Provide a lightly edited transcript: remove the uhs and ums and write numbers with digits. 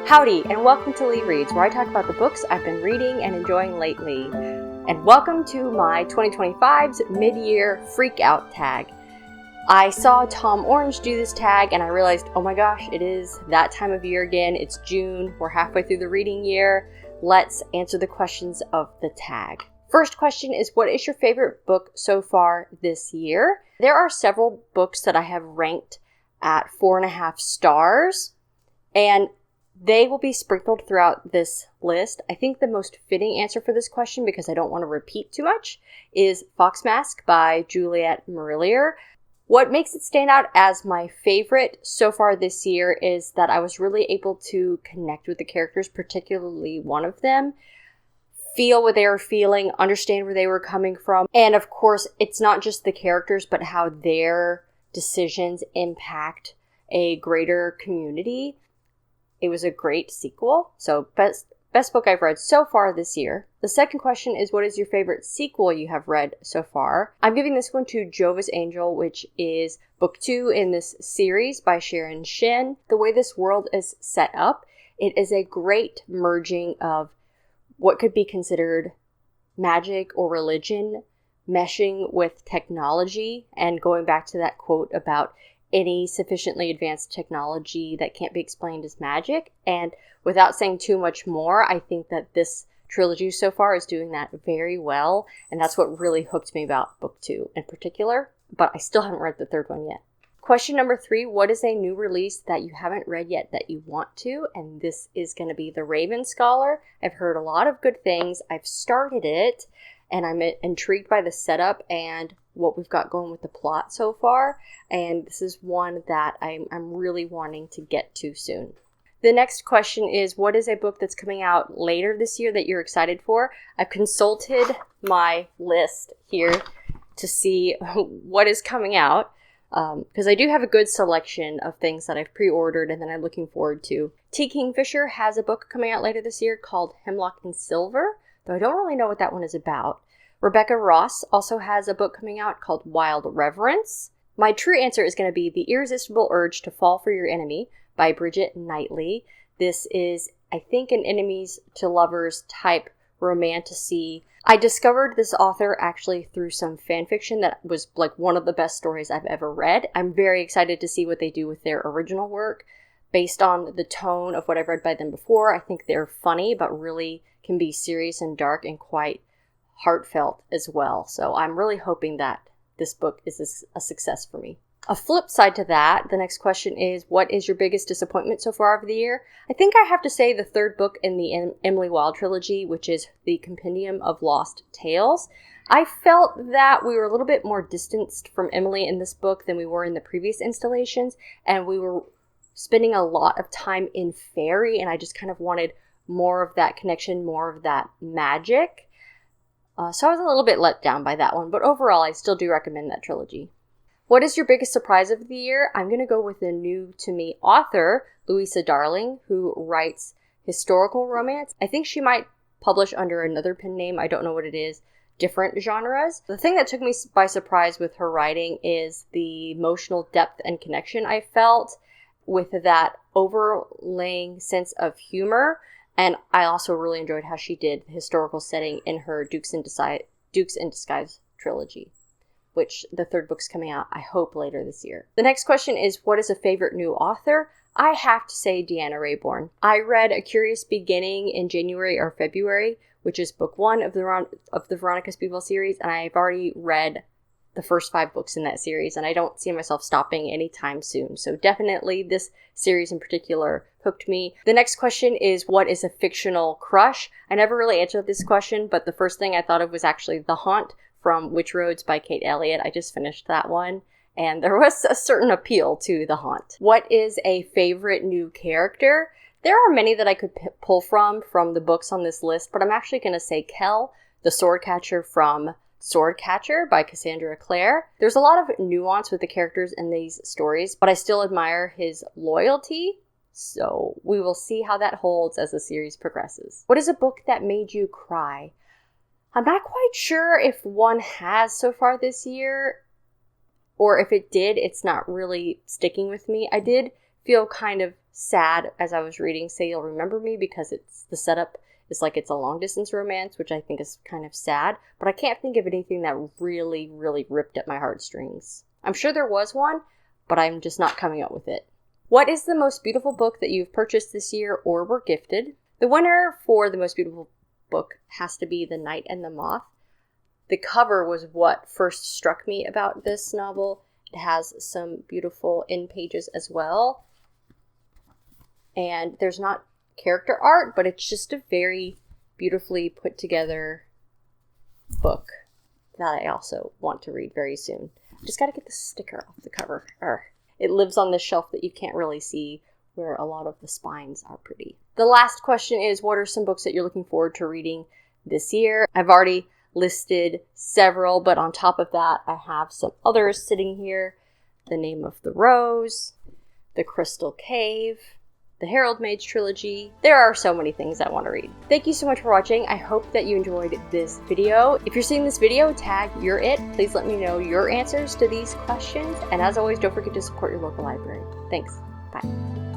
Howdy, and welcome to LeeReads, where I talk about the books I've been reading and enjoying lately. And welcome to my 2025's Midyear Freak-Out Tag. I saw Tom Orange do this tag, and I realized, oh my gosh, it is that time of year again. It's June. We're halfway through the reading year. Let's answer the questions of the tag. First question is, what is your favorite book so far this year? There are several books that I have ranked at 4.5 stars, and they will be sprinkled throughout this list. I think the most fitting answer for this question, because I don't want to repeat too much, is Fox Mask by Juliet Marillier. What makes it stand out as my favorite so far this year is that I was really able to connect with the characters, particularly one of them, feel what they were feeling, understand where they were coming from. And of course, it's not just the characters, but how their decisions impact a greater community. It was a great sequel, so best book I've read so far this year. The second question is, what is your favorite sequel you have read so far? I'm giving this one to Jova's Angel, which is book 2 in this series by Sharon Shin. The way this world is set up, it is a great merging of what could be considered magic or religion meshing with technology, and going back to that quote about any sufficiently advanced technology that can't be explained as magic. And without saying too much more, I think that this trilogy so far is doing that very well. And that's what really hooked me about book 2 in particular. But I still haven't read the third one yet. Question number 3, what is a new release that you haven't read yet that you want to? And this is going to be The Raven Scholar. I've heard a lot of good things. I've started it, and I'm intrigued by the setup and what we've got going with the plot so far. And this is one that I'm really wanting to get to soon. The next question is, what is a book that's coming out later this year that you're excited for? I've consulted my list here to see what is coming out, because I do have a good selection of things that I've pre-ordered and that I'm looking forward to. T. Kingfisher has a book coming out later this year called Hemlock and Silver, though I don't really know what that one is about. Rebecca Ross also has a book coming out called Wild Reverence. My true answer is going to be The Irresistible Urge to Fall for Your Enemy by Bridget Knightley. This is, I think, an enemies to lovers type romantasy. I discovered this author actually through some fan fiction that was like one of the best stories I've ever read. I'm very excited to see what they do with their original work. Based on the tone of what I've read by them before, I think they're funny, but really can be serious and dark and quite heartfelt as well. So I'm really hoping that this book is a success for me. A flip side to that, the next question is, what is your biggest disappointment so far of the year? I think I have to say the third book in the Emily Wilde trilogy, which is the Compendium of Lost Tales. I felt that we were a little bit more distanced from Emily in this book than we were in the previous installations, and we were spending a lot of time in Fairy, and I just kind of wanted more of that connection, more of that magic. So I was a little bit let down by that one, but overall I still do recommend that trilogy. What is your biggest surprise of the year? I'm going to go with a new-to-me author, Louisa Darling, who writes historical romance. I think she might publish under another pen name. I don't know what it is. Different genres. The thing that took me by surprise with her writing is the emotional depth and connection I felt with that overlaying sense of humor. And I also really enjoyed how she did the historical setting in her Dukes in Disguise trilogy, which the third book's coming out, I hope, later this year. The next question is, what is a favorite new author? I have to say Deanna Raybourn. I read A Curious Beginning in January or February, which is book 1 of the Veronica Spiegel series, and I've already read the first 5 books in that series, and I don't see myself stopping anytime soon. So definitely this series in particular hooked me. The next question is, what is a fictional crush? I never really answered this question, but the first thing I thought of was actually The Haunt from Witch Roads by Kate Elliott. I just finished that one, and there was a certain appeal to The Haunt. What is a favorite new character? There are many that I could pull from the books on this list, but I'm actually going to say Kel, the sword catcher from Swordcatcher by Cassandra Clare. There's a lot of nuance with the characters in these stories, but I still admire his loyalty, so we will see how that holds as the series progresses. What is a book that made you cry? I'm not quite sure if one has so far this year, or if it did, it's not really sticking with me. I did feel kind of sad as I was reading Say You'll Remember Me, because the setup is like it's a long distance romance, which I think is kind of sad, but I can't think of anything that really, really ripped at my heartstrings. I'm sure there was one, but I'm just not coming up with it. What is the most beautiful book that you've purchased this year or were gifted? The winner for the most beautiful book has to be The Night and the Moth. The cover was what first struck me about this novel. It has some beautiful end pages as well. And there's not character art, but it's just a very beautifully put together book that I also want to read very soon. Just gotta get the sticker off the cover. It lives on the shelf that you can't really see, where a lot of the spines are pretty. The last question is, what are some books that you're looking forward to reading this year? I've already listed several, but on top of that, I have some others sitting here. The Name of the Rose, The Crystal Cave, the Harold Mage trilogy. There are so many things I want to read. Thank you so much for watching. I hope that you enjoyed this video. If you're seeing this video, tag You're It. Please let me know your answers to these questions. And as always, don't forget to support your local library. Thanks. Bye.